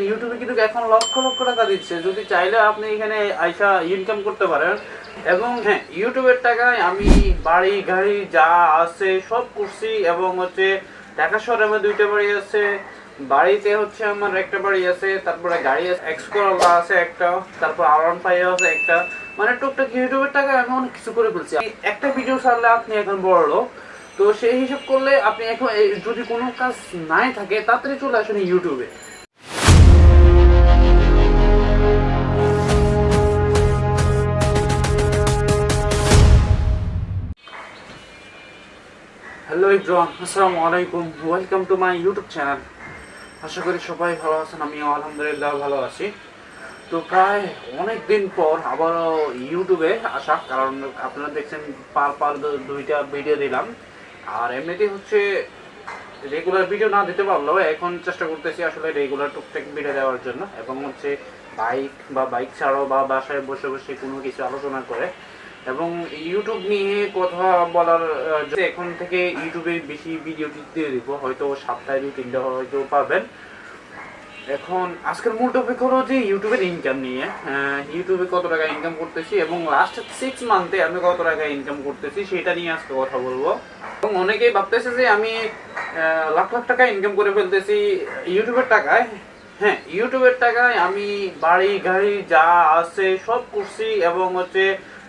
ইউটিউবে কিন্তু এখন লক্ষ লক্ষ টাকা দিচ্ছে, যদি চাইলে আপনি এখানে আইসা ইনকাম করতে পারেন। এবং হ্যাঁ, ইউটিউবের টাকায় আমি বাড়ি গাড়ি যা আছে সব করছি। এবং হচ্ছে ঢাকা শহরে আমার 2টা বাড়ি আছে। বাড়িতে হচ্ছে আমার একটা বাড়ি আছে, তারপরে গাড়ি আছে, এক্স করোলা আছে একটা, তারপর R15 আছে একটা। মানে টুকটাক ইউটিউবের টাকা আমি অনেক কিছু করে ফেলছি। একটা ভিডিও ছাড়লে আপনি এখন বড় লোক। তো সেই হিসাব করলে আপনি এখন যদি কোনো কাজ নাই থাকে তাড়াতাড়ি চলে আসুন ইউটিউবে। হ্যালো এভরিওয়ান, আসসালামু আলাইকুম, welcome to my YouTube channel. আশা করি সবাই ভালো আছেন, আমিও আলহামদুলিল্লাহ ভালো আছি। তো প্রায় অনেক দিন পর আবারও ইউটিউবে আসা, কারণ আপনারা দেখছেন পার 2টা ভিডিও দিলাম। আর এমনিতেই হচ্ছে রেগুলার ভিডিও না দিতে পারলেও এখন চেষ্টা করতেছি আসলে রেগুলার টুকটাক ভিডিও দেওয়ার জন্য। এবং হচ্ছে বাইক ছাড়াও বা বাসায় বসে বসে কোনো কিছু আলোচনা করে এবং ইউটিউব নিয়ে কথা বলার এখন থেকে ইউটিউবে বেশি ভিডিও দিয়ে দিব, হয়তো সপ্তাহে 2-3টা হয়তো পাবেন। এখন আজকের মূল টপিক হলো যে ইউটিউবের ইনকাম নিয়ে। ইউটিউবে কত টাকা ইনকাম করতেছি এবং লাস্ট 6 মান্থে আমি কত টাকা ইনকাম করতেছি সেটা নিয়ে আজকে কথা বলবো। এবং অনেকেই ভাবতেছে যে আমি লাখ লাখ টাকা ইনকাম করে ফেলতেছি ইউটিউবের টাকায়। হ্যাঁ, ইউটিউবের টাকায় আমি বাড়ি গাড়ি যা আছে সব করছি। এবং হচ্ছে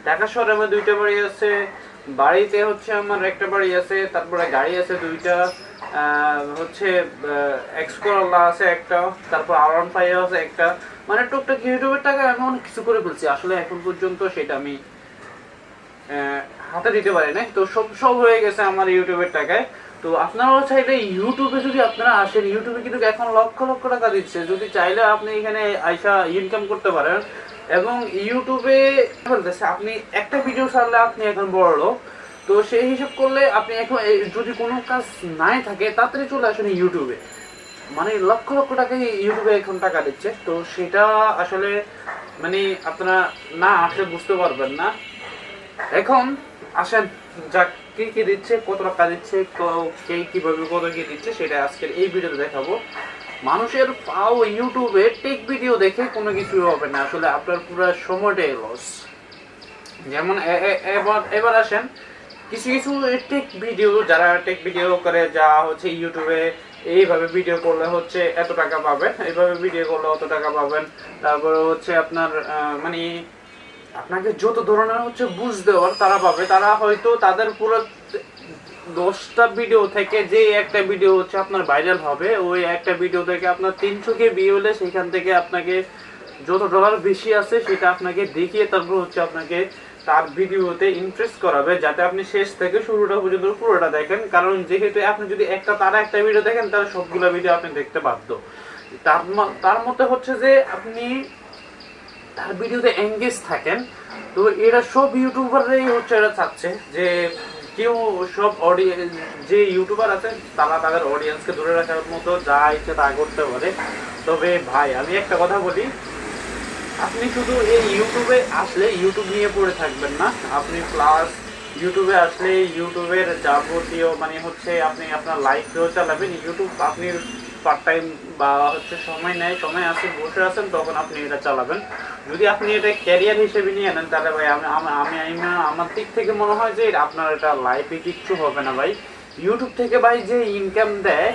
ঢাকা শহরে আমার 2টা বাড়ি আছে। বাড়িতে হচ্ছে আমার একটা বাড়ি আছে, তারপরে গাড়ি আছে 2টা, হচ্ছে এক্স করোলা আছে একটা, তারপর R15 আছে একটা। মানে টুকটাক ইউটিউবের টাকা আমি অনেক কিছু করে ফেলছি আসলে এখন পর্যন্ত, সেটা আমি হাতে দিতে পারি না। তো সব হয়ে গেছে আমার ইউটিউবের টাকায়। তো আপনারাও চাইলে ইউটিউবে যদি আপনারা আসেন, ইউটিউবে কিন্তু এখন লক্ষ লক্ষ টাকা দিচ্ছে, যদি চাইলে আপনি এখানে আইসা ইনকাম করতে পারেন। এবং ইউটিউবে বলতেছে আপনি একটা ভিডিও ছাড়লে আপনি এখন বড় লোক। তো সেই হিসাব করলে আপনি এখন যদি কোনো কাজ নাই থাকে তাড়াতাড়ি চলে আসুন ইউটিউবে। মানে লক্ষ লক্ষ টাকা ইউটিউবে এখন টাকা দিচ্ছে। তো সেটা আসলে মানে আপনারা না আসলে বুঝতে পারবেন না। এখন আসেন যাক, কি কি দিচ্ছে, কত টাকা দিচ্ছে, কে কিভাবে কত কি দিচ্ছে সেটা আজকের এই ভিডিওতে দেখাবো। মানুষের পাও ইউটিউবে টেক ভিডিও দেখে কোনো কিছু হবে না, আসলে আপনার পুরো সময়টাই লস। যেমন এবার আসেন কিছু কিছু টেক ভিডিও, যারা টেক ভিডিও করে যা হচ্ছে ইউটিউবে এইভাবে ভিডিও করলে হচ্ছে এত টাকা পাবেন, এইভাবে ভিডিও করলে অত টাকা পাবেন। তারপরে হচ্ছে আপনার মানে আপনাকে যত ধরনের হচ্ছে বুঝ দেওয়ার তারা পাবে। তারা হয়তো তাদের পুরো 10টা ভিডিও থেকে যে একটা ভিডিও হচ্ছে আপনার ভাইরাল হবে, ওই একটা ভিডিও থেকে আপনার 300K ভিউ হলে সেখান থেকে আপনাকে যত ডলার বেশি আছে সেটা আপনাকে দেখিয়ে তারপর হচ্ছে আপনাকে তার ভিডিওতে ইন্টারেস্ট করাবে, যাতে আপনি শেষ থেকে শুরুটা পর্যন্ত পুরোটা দেখেন। কারণ যেহেতু আপনি যদি তারা একটা ভিডিও দেখেন, তাহলে সবগুলো ভিডিও আপনি দেখতে বাধ্য। তার মতে হচ্ছে যে আপনি তার ভিডিওতে এঙ্গেজ থাকেন। তো এরা সব ইউটিউবাররাই হচ্ছে এরা চাচ্ছে যে কেউ সব অডিয়েন্স যে ইউটিউবার আছে তারা তাদের অডিয়েন্সকে ধরে রাখার মতো যা ইচ্ছে তা করতে পারে। তবে ভাই আমি একটা কথা বলি, আপনি শুধু এই ইউটিউবে আসলে ইউটিউব নিয়ে পড়ে থাকবেন না, আপনি প্লাস ইউটিউবে আসলে ইউটিউবের যাবতীয় মানে হচ্ছে আপনি আপনার লাইফেও চালাবেন ইউটিউব। আপনি পার্ট টাইম বা হচ্ছে সময় নেয়, সময় আছে বসে আছেন, তখন আপনি এটা চালাবেন। যদি আপনি এটা ক্যারিয়ার হিসেবে নিয়ে নেন তাহলে ভাই আমার দিক থেকে মনে হয় যে আপনার এটা লাইফে কিচ্ছু হবে না ভাই। ইউটিউব থেকে ভাই যে ইনকাম দেয়,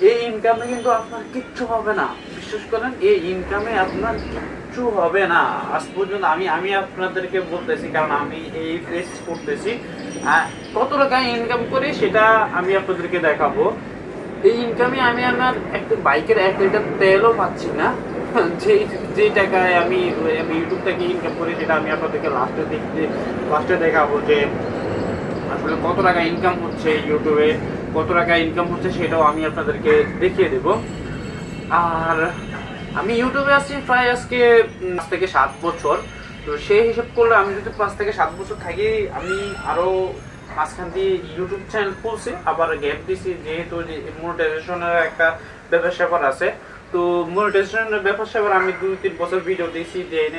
এই ইনকামে কিন্তু আপনার কিচ্ছু হবে না, বিশ্বাস করেন, এই ইনকামে আপনার কিচ্ছু হবে না। আজ পর্যন্ত আমি আপনাদেরকে বলতেছি, কারণ আমি এই ফেস করতেছি। কত টাকা ইনকাম করি সেটা আমি আপনাদেরকে দেখাবো। এই ইনকামে আমি আমার একটা বাইকের 1 লিটার তেলও পাচ্ছি না। যে টাকায় আমি ইউটিউব থেকে ইনকাম করি সেটা আমি আপনাদেরকে লাস্টে দেখাবো যে আসলে কত টাকা ইনকাম হচ্ছে ইউটিউবে, কত টাকা ইনকাম হচ্ছে সেটাও আমি আপনাদেরকে দেখিয়ে দেব। আর আমি ইউটিউবে আছি প্রায় আজকে 5 থেকে 7 বছর। তো সেই হিসাব করলে আমি যদি 5 থেকে 7 বছর থাকি, আমি আরও মাঝখান দিয়ে ইউটিউব চ্যানেল খুলছি, আবার গ্যাপ দিছি, যেহেতু মনিটাইজেশনের একটা ব্যাপার স্যাপার আছে। তো মনিটাইজেশনের ব্যাপার স্যাপার আমি 2-3 বছর ভিডিও দিছি, দেয়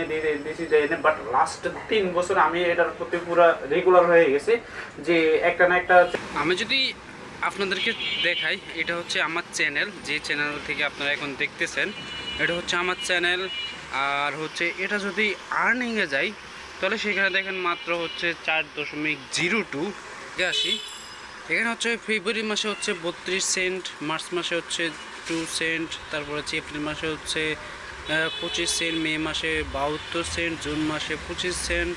না, বাট লাস্ট 3 বছর আমি এটার প্রতি পুরো রেগুলার হয়ে গেছি যে একটা না একটা। আমি যদি আপনাদেরকে দেখাই, এটা হচ্ছে আমার চ্যানেল, যে চ্যানেল থেকে আপনারা এখন দেখতেছেন। এটা হচ্ছে আমার চ্যানেল। আর হচ্ছে এটা যদি আর্নিংয়ে যাই তাহলে সেখানে দেখেন মাত্র হচ্ছে 4.02 আসি। এখানে হচ্ছে ফেব্রুয়ারি মাসে হচ্ছে 32 সেন্ট, মার্চ মাসে হচ্ছে 2 সেন্ট, তারপর হচ্ছে এপ্রিল মাসে হচ্ছে 25 সেন্ট, মে মাসে 72 সেন্ট, জুন মাসে 25 সেন্ট,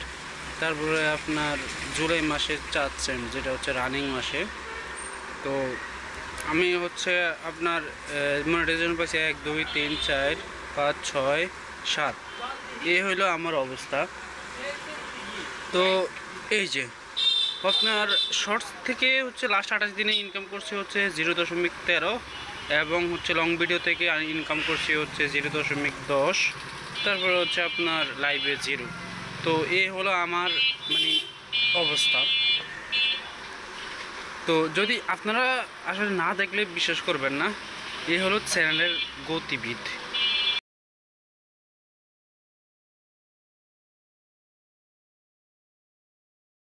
তারপরে আপনার জুলাই মাসে 4 সেন্ট, যেটা হচ্ছে রানিং মাসে। তো আমি হচ্ছে আপনার মনিটাইজেশন পাইছি 1 2 3 4 5 6 7, এই হইলো আমার অবস্থা। তো এই যে আপনার শর্টস থেকে হচ্ছে লাস্ট 28 দিনে ইনকাম করছি হচ্ছে 0.13, এবং হচ্ছে লং ভিডিও থেকে ইনকাম করছি হচ্ছে 0.10, তারপরে হচ্ছে আপনার লাইভে 0। তো এই হলো আমার মানে অবস্থা। তো যদি আপনারা আসলে না দেখলে বিশ্বাস করবেন না, এই হলো চ্যানেলের গতিবিধি।